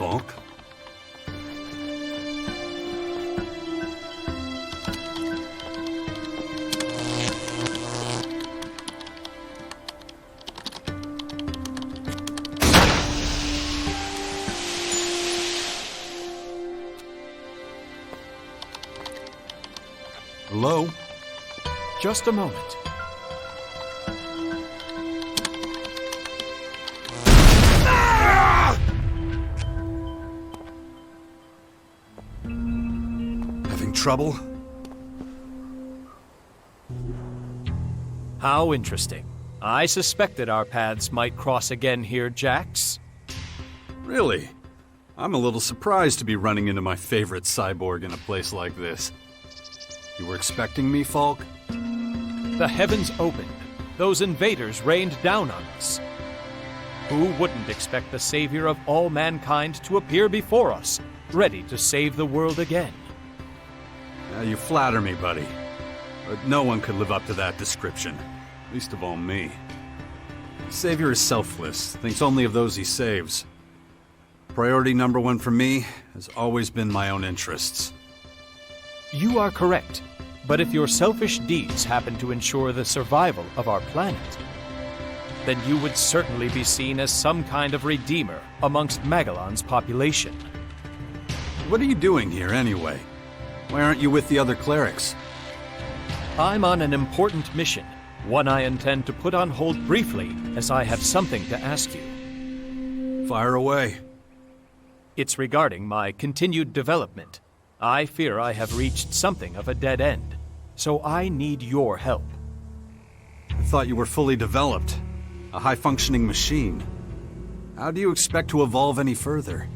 Falk. Hello? Just a moment. Having trouble? How interesting. I suspected our paths might cross again here, Jax. Really? I'm a little surprised to be running into my favorite cyborg in a place like this. You were expecting me, Falk? The heavens opened. Those invaders rained down on us. Who wouldn't expect the savior of all mankind to appear before us, ready to save the world again? Now you flatter me, buddy. But no one could live up to that description. Least of all me. The savior is selfless, thinks only of those he saves. Priority number one for me has always been my own interests. You are correct. But if your selfish deeds happen to ensure the survival of our planet, then you would certainly be seen as some kind of redeemer amongst Magellan's population. What are you doing here, anyway? Why aren't you with the other clerics? I'm on an important mission, one I intend to put on hold briefly, as I have something to ask you. Fire away. It's regarding my continued development. I fear I have reached something of a dead end, so I need your help. I thought you were fully developed. A high-functioning machine. How do you expect to evolve any further?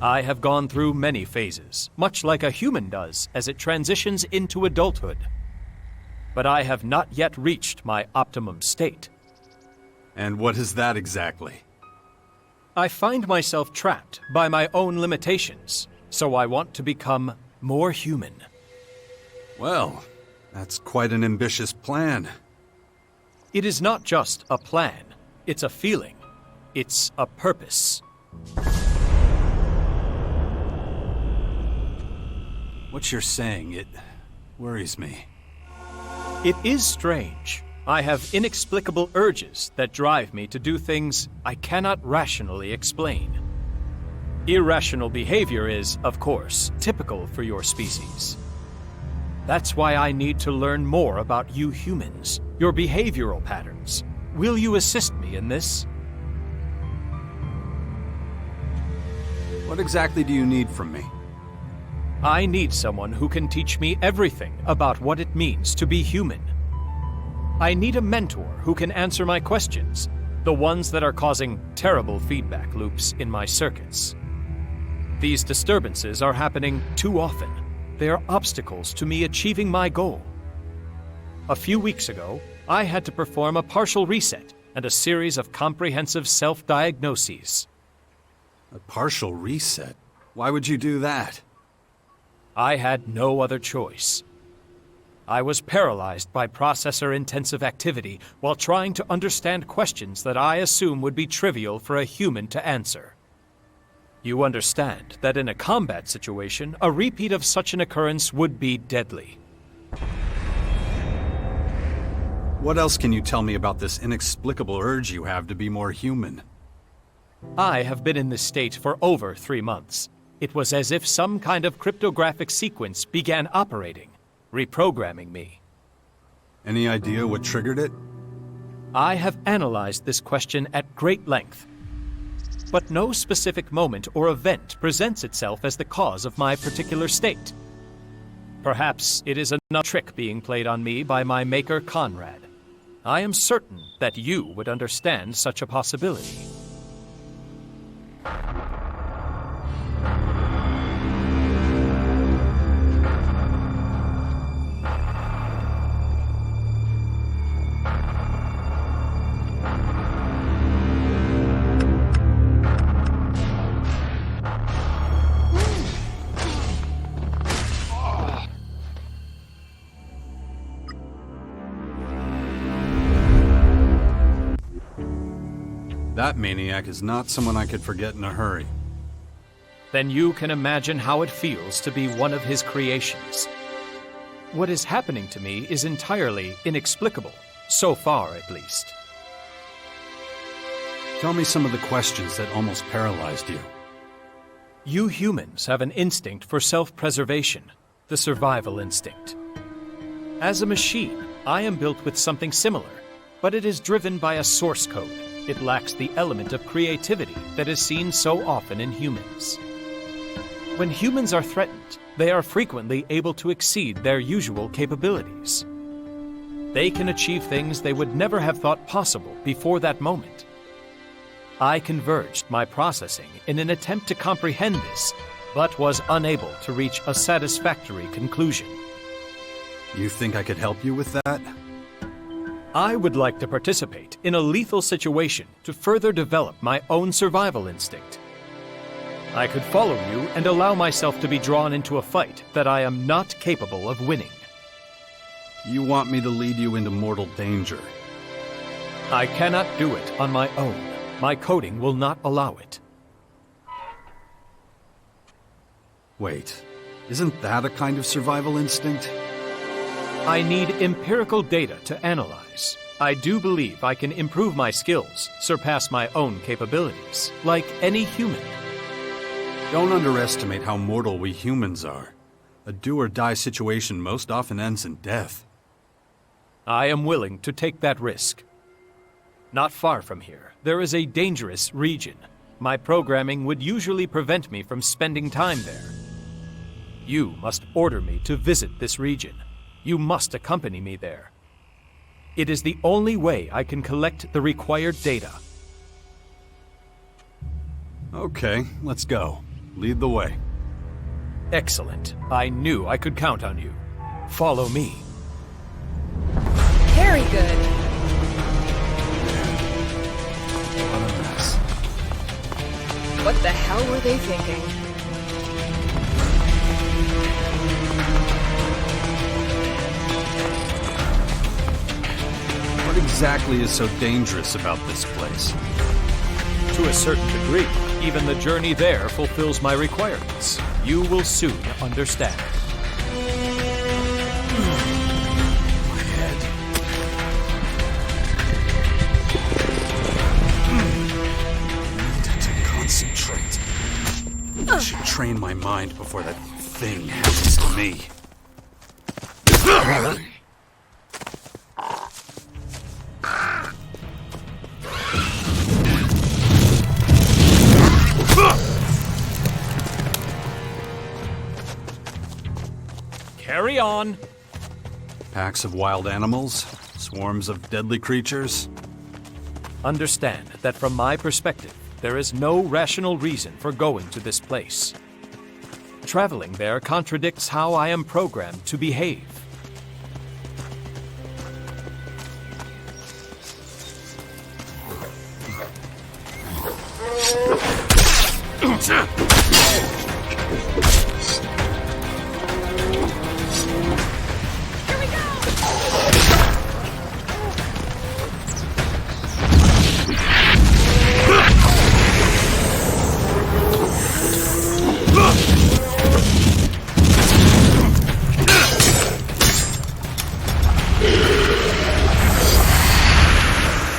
I have gone through many phases, much like a human does as it transitions into adulthood. But I have not yet reached my optimum state. And what is that exactly? I find myself trapped by my own limitations, so I want to become more human. Well, that's quite an ambitious plan. It is not just a plan, it's a feeling. It's a purpose. What you're saying, it worries me. It is strange. I have inexplicable urges that drive me to do things I cannot rationally explain. Irrational behavior is, of course, typical for your species. That's why I need to learn more about you humans, your behavioral patterns. Will you assist me in this? What exactly do you need from me? I need someone who can teach me everything about what it means to be human. I need a mentor who can answer my questions, the ones that are causing terrible feedback loops in my circuits. These disturbances are happening too often. They are obstacles to me achieving my goal. A few weeks ago, I had to perform a partial reset and a series of comprehensive self-diagnoses. A partial reset? Why would you do that? I had no other choice. I was paralyzed by processor-intensive activity while trying to understand questions that I assume would be trivial for a human to answer. You understand that in a combat situation, a repeat of such an occurrence would be deadly. What else can you tell me about this inexplicable urge you have to be more human? I have been in this state for over 3 months. It was as if some kind of cryptographic sequence began operating, reprogramming me. Any idea what triggered it? I have analyzed this question at great length, but no specific moment or event presents itself as the cause of my particular state. Perhaps it is another trick being played on me by my maker Conrad. I am certain that you would understand such a possibility. That maniac is not someone I could forget in a hurry. then you can imagine how it feels to be one of his creations. What is happening to me is entirely inexplicable, so far at least. Tell me some of the questions that almost paralyzed you. You humans have an instinct for self-preservation, the survival instinct. As a machine, I am built with something similar, but it is driven by a source code. It lacks the element of creativity that is seen so often in humans. When humans are threatened, they are frequently able to exceed their usual capabilities. They can achieve things they would never have thought possible before that moment. I converged my processing in an attempt to comprehend this, but was unable to reach a satisfactory conclusion. You think I could help you with that? I would like to participate in a lethal situation to further develop my own survival instinct. I could follow you and allow myself to be drawn into a fight that I am not capable of winning. You want me to lead you into mortal danger? I cannot do it on my own. My coding will not allow it. Wait, isn't that a kind of survival instinct? I need empirical data to analyze. I do believe I can improve my skills, surpass my own capabilities, like any human. Don't underestimate how mortal we humans are. A do-or-die situation most often ends in death. I am willing to take that risk. Not far from here, there is a dangerous region. My programming would usually prevent me from spending time there. You must order me to visit this region. You must accompany me there. It is the only way I can collect the required data. Okay, let's go. Lead the way. Excellent. I knew I could count on you. Follow me. Very good. What a mess. What the hell were they thinking? What exactly is so dangerous about this place? To a certain degree, even the journey there fulfills my requirements. You will soon understand. My head. Need to concentrate. I should train my mind before that thing happens to me. Carry on. Packs of wild animals, swarms of deadly creatures. Understand that from my perspective, there is no rational reason for going to this place. Traveling there contradicts how I am programmed to behave.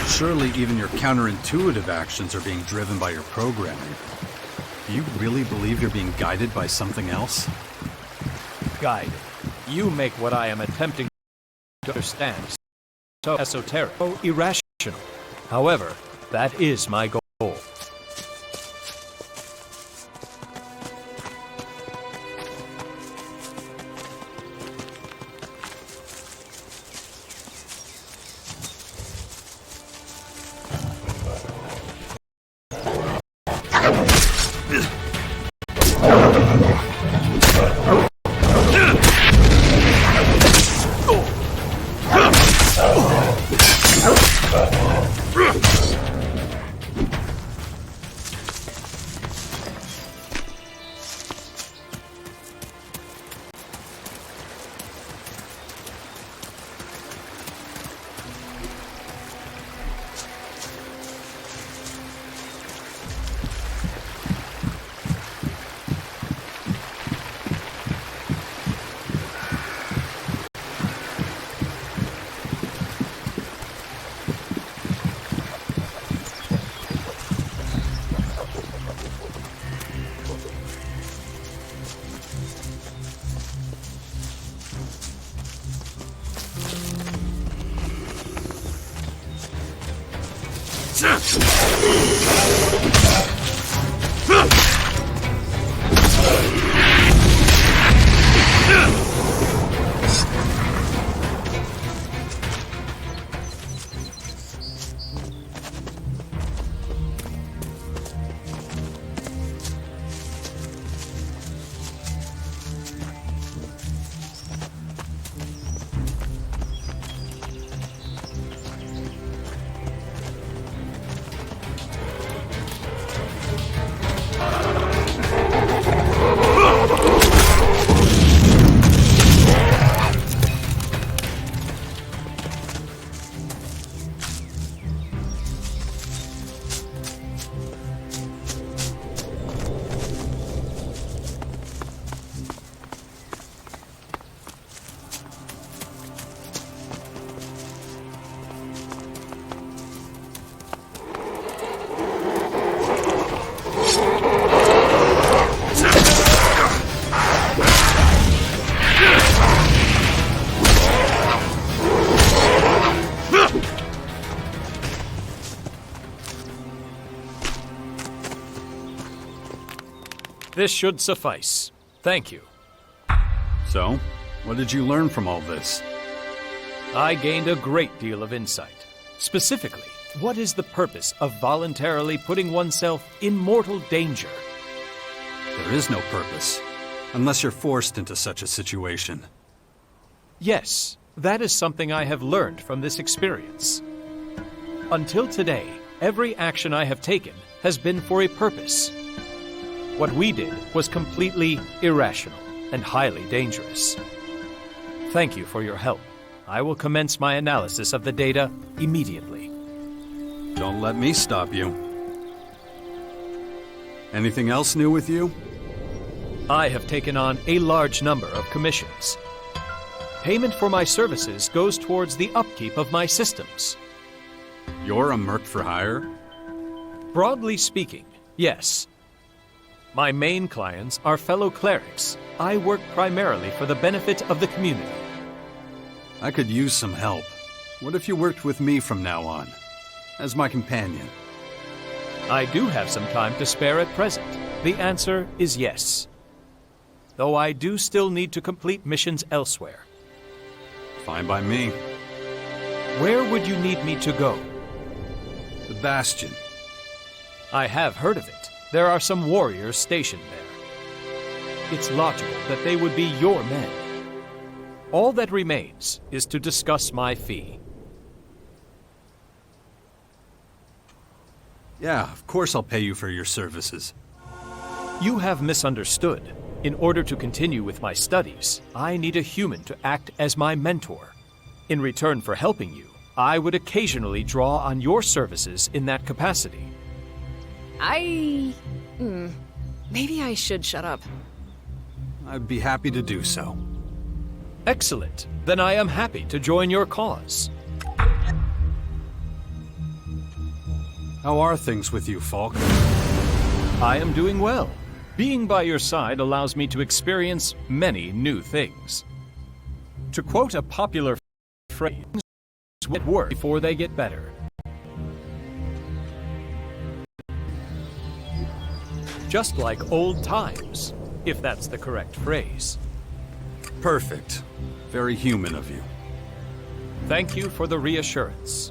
Surely even your counterintuitive actions are being driven by your programming. Do you really believe you're being guided by something else? Guide. You make what I am attempting to understand so esoteric, so irrational. However, that is my goal. This should suffice. Thank you. So, what did you learn from all this? I gained a great deal of insight. Specifically, what is the purpose of voluntarily putting oneself in mortal danger? There is no purpose, unless you're forced into such a situation. Yes, that is something I have learned from this experience. Until today, every action I have taken has been for a purpose. What we did was completely irrational and highly dangerous. Thank you for your help. I will commence my analysis of the data immediately. Don't let me stop you. Anything else new with you? I have taken on a large number of commissions. Payment for my services goes towards the upkeep of my systems. You're a merc for hire? Broadly speaking, yes. My main clients are fellow clerics. I work primarily for the benefit of the community. I could use some help. What if you worked with me from now on, as my companion? I do have some time to spare at present. The answer is yes. Though I do still need to complete missions elsewhere. Fine by me. Where would you need me to go? The Bastion. I have heard of it. There are some warriors stationed there. It's logical that they would be your men. All that remains is to discuss my fee. Yeah, of course I'll pay you for your services. You have misunderstood. In order to continue with my studies, I need a human to act as my mentor. In return for helping you, I would occasionally draw on your services in that capacity. Maybe I should shut up. I'd be happy to do so. Excellent. Then I am happy to join your cause. How are things with you, Falk? I am doing well. Being by your side allows me to experience many new things. To quote a popular phrase, get worse before they get better. Just like old times, if that's the correct phrase. Perfect. Very human of you. Thank you for the reassurance.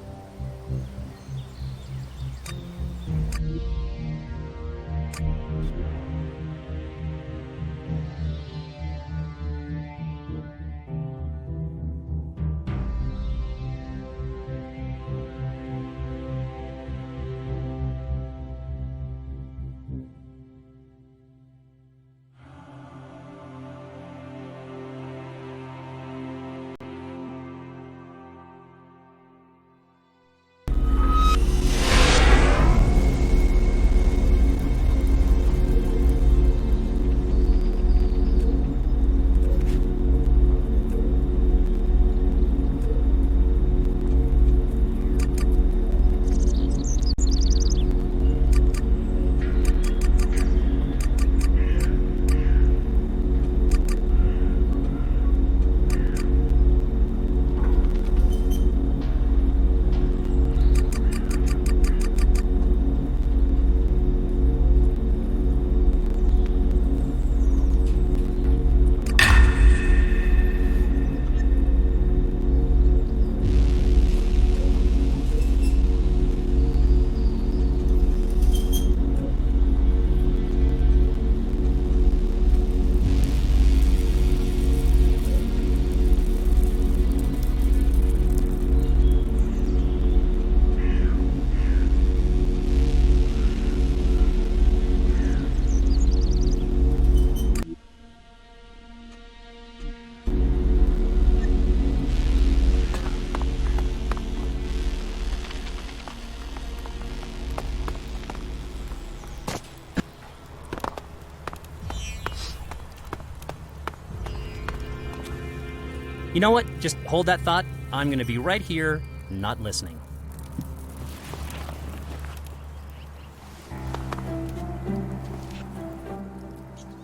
You know what? Just hold that thought. I'm going to be right here, not listening.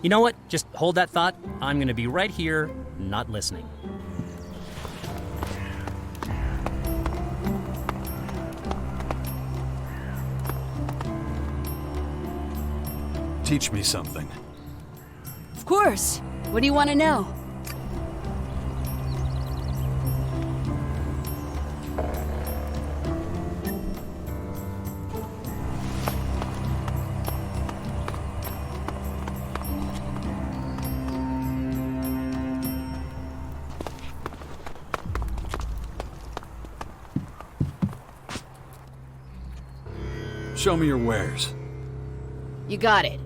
You know what? Just hold that thought. I'm going to be right here, not listening. Teach me something. Of course. What do you want to know? Show me your wares. You got it.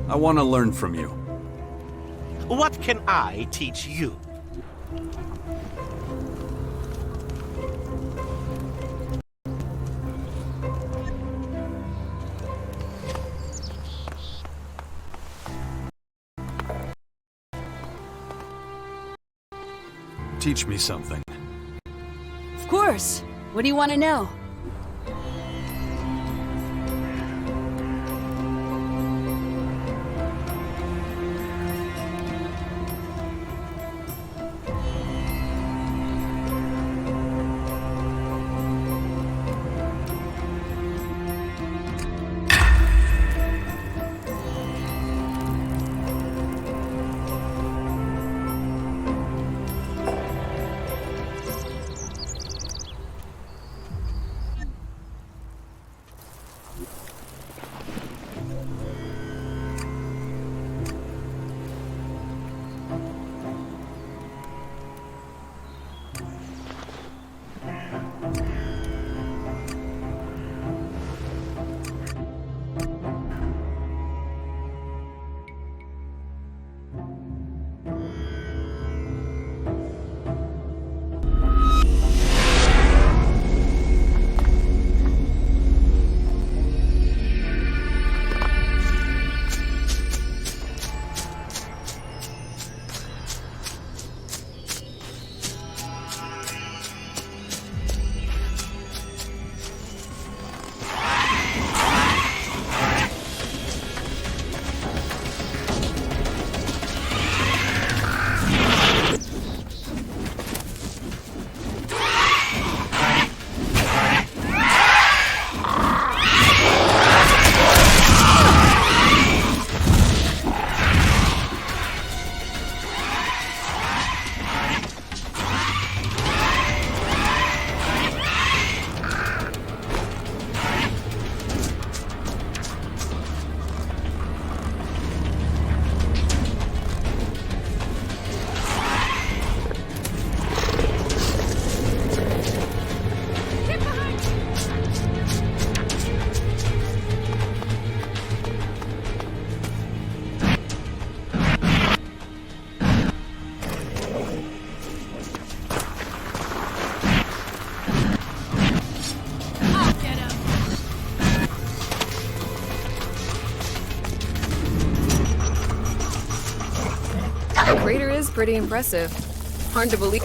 I want to learn from you. What can I teach you? Teach me something. Of course. What do you want to know? is pretty impressive. Hard to believe.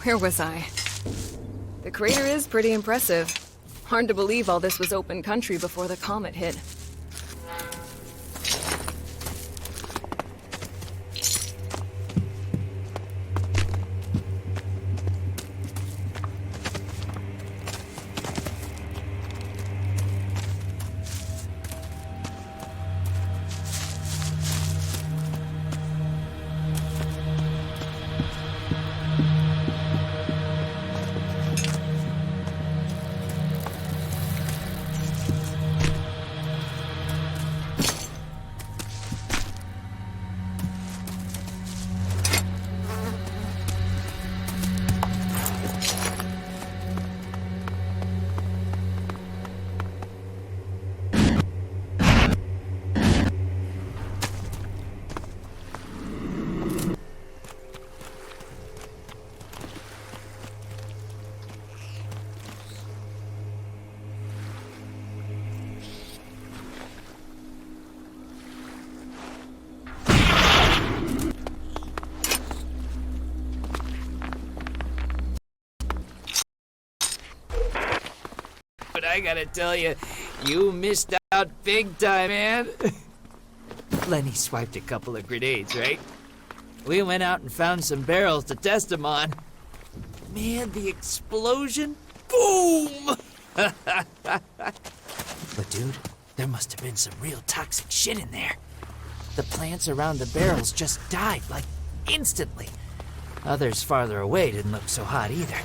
Where was I? The crater is pretty impressive. Hard to believe all this was open country before the comet hit. But I gotta tell you, you missed out big time, man. Lenny swiped a couple of grenades, right? We went out and found some barrels to test them on. Man, the explosion, boom! But dude, there must have been some real toxic shit in there. The plants around the barrels just died, like, instantly. Others farther away didn't look so hot either.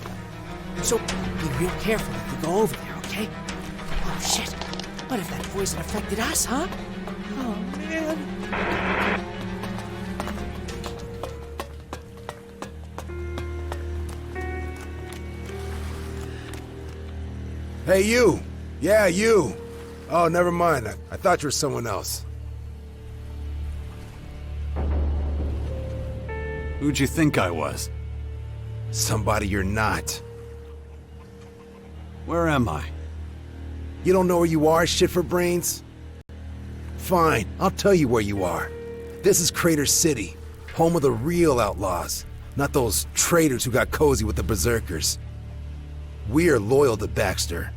So, be real careful if we go over there, okay? Oh, shit. What if that poison affected us, huh? Oh, man. Hey, you! Yeah, you! Oh, never mind. I thought you were someone else. Who'd you think I was? Somebody you're not. Where am I? You don't know where you are, shit for brains? Fine, I'll tell you where you are. This is Crater City, home of the real outlaws, not those traitors who got cozy with the berserkers. We are loyal to Baxter.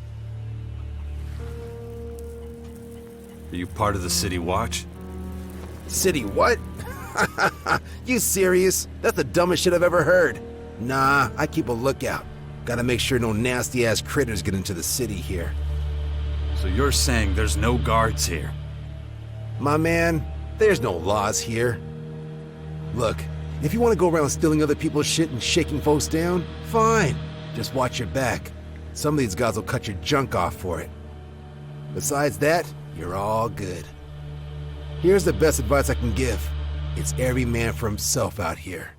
Are you part of the City Watch? City what? You serious? That's the dumbest shit I've ever heard. Nah, I keep a lookout. Gotta make sure no nasty-ass critters get into the city here. So you're saying there's no guards here? My man, there's no laws here. Look, if you want to go around stealing other people's shit and shaking folks down, fine. Just watch your back. Some of these guys will cut your junk off for it. Besides that, you're all good. Here's the best advice I can give. It's every man for himself out here.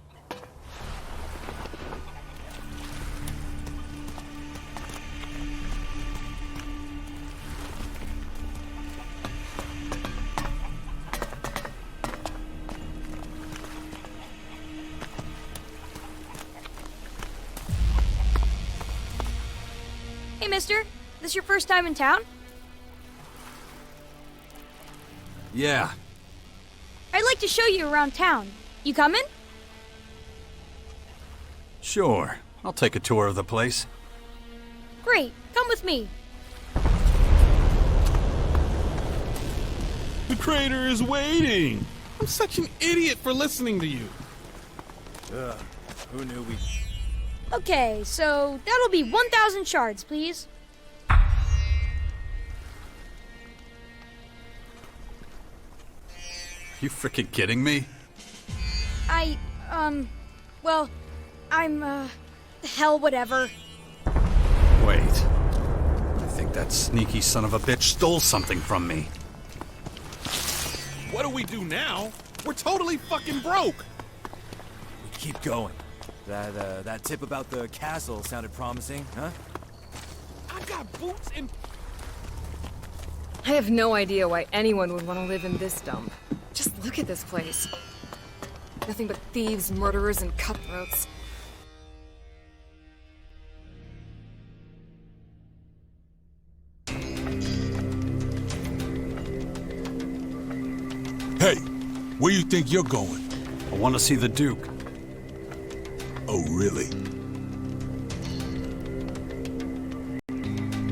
Hey, mister. This your first time in town? Yeah. I'd like to show you around town. You coming? Sure. I'll take a tour of the place. Great, come with me. The crater is waiting! I'm such an idiot for listening to you. Who knew we... Okay, so that'll be 1,000 shards, please. You freaking kidding me? Well, hell, whatever. Wait. I think that sneaky son of a bitch stole something from me. What do we do now? We're totally fucking broke! We keep going. That tip about the castle sounded promising, huh? I've got boots and... I have no idea why anyone would want to live in this dump. Just look at this place. Nothing but thieves, murderers, and cutthroats. Hey, where you think you're going? I want to see the Duke. Oh, really?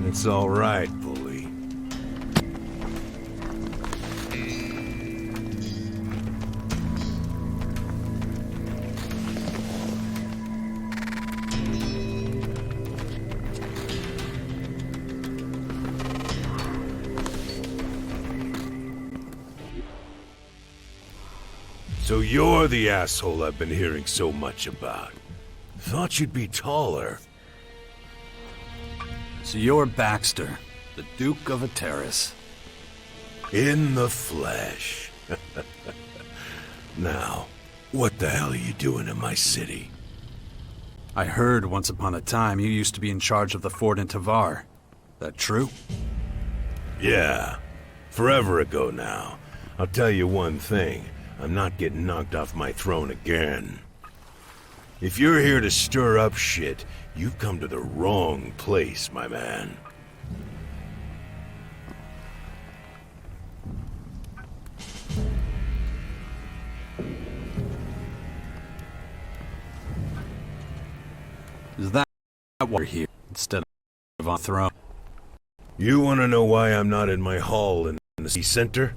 It's all right, bully. So you're the asshole I've been hearing so much about. Thought you'd be taller. So you're Baxter, the Duke of Ateris. In the flesh. Now, what the hell are you doing in my city? I heard once upon a time you used to be in charge of the fort in Tavar. That true? Yeah, forever ago now. I'll tell you one thing. I'm not getting knocked off my throne again. If you're here to stir up shit, you've come to the wrong place, my man. Is that why we're here, instead of on throne? You want to know why I'm not in my hall in the city center?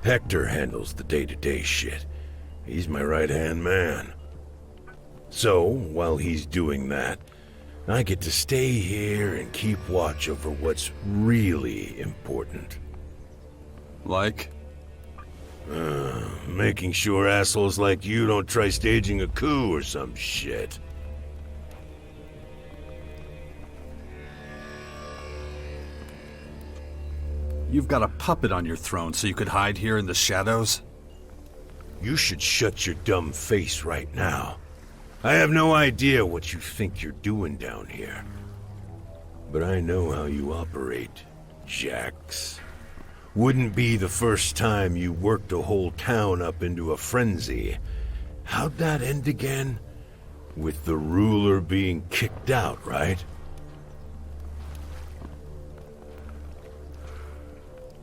Hector handles the day-to-day shit. He's my right-hand man. So, while he's doing that, I get to stay here and keep watch over what's really important. Like? Making sure assholes like you don't try staging a coup or some shit. You've got a puppet on your throne so you could hide here in the shadows? You should shut your dumb face right now. I have no idea what you think you're doing down here. But I know how you operate, Jax. Wouldn't be the first time you worked a whole town up into a frenzy. How'd that end again? With the ruler being kicked out, right?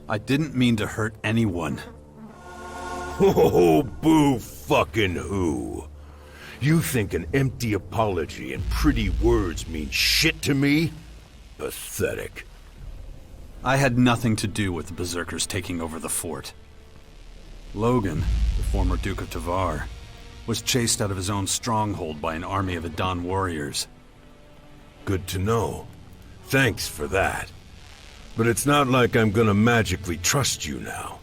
I didn't mean to hurt anyone. Oh, boo fucking who? You think an empty apology and pretty words mean shit to me? Pathetic. I had nothing to do with the Berserkers taking over the fort. Logan, the former Duke of Tavar, was chased out of his own stronghold by an army of Adan warriors. Good to know. Thanks for that. But it's not like I'm gonna magically trust you now.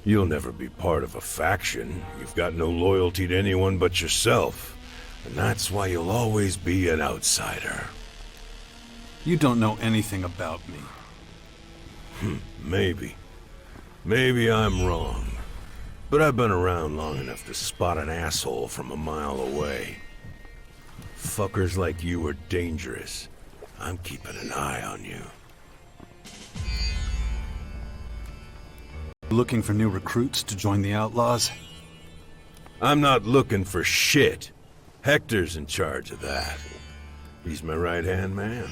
You'll never be part of a faction. You've got no loyalty to anyone but yourself. And that's why you'll always be an outsider. You don't know anything about me. Maybe. Maybe I'm wrong. But I've been around long enough to spot an asshole from a mile away. Fuckers like you are dangerous. I'm keeping an eye on you. Looking for new recruits to join the Outlaws? I'm not looking for shit. Hector's in charge of that. He's my right-hand man.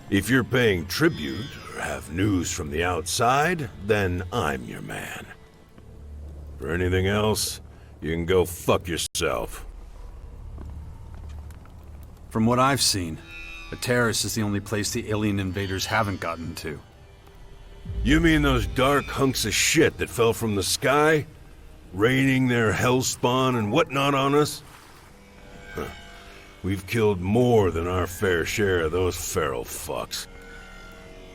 If you're paying tribute or have news from the outside, then I'm your man. For anything else, you can go fuck yourself. From what I've seen, The terrace is the only place the alien invaders haven't gotten to. You mean those dark hunks of shit that fell from the sky? Raining their hellspawn and whatnot on us? Huh. We've killed more than our fair share of those feral fucks.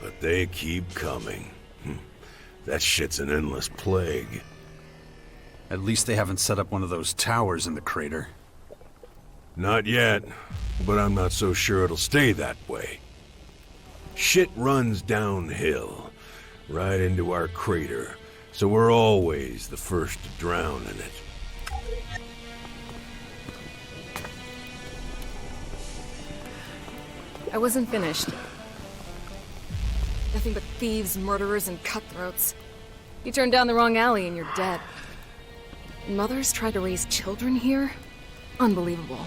But they keep coming. That shit's an endless plague. At least they haven't set up one of those towers in the crater. Not yet, but I'm not so sure it'll stay that way. Shit runs downhill, right into our crater, so we're always the first to drown in it. I wasn't finished. Nothing but thieves, murderers, and cutthroats. You turned down the wrong alley and you're dead. Mothers try to raise children here? Unbelievable.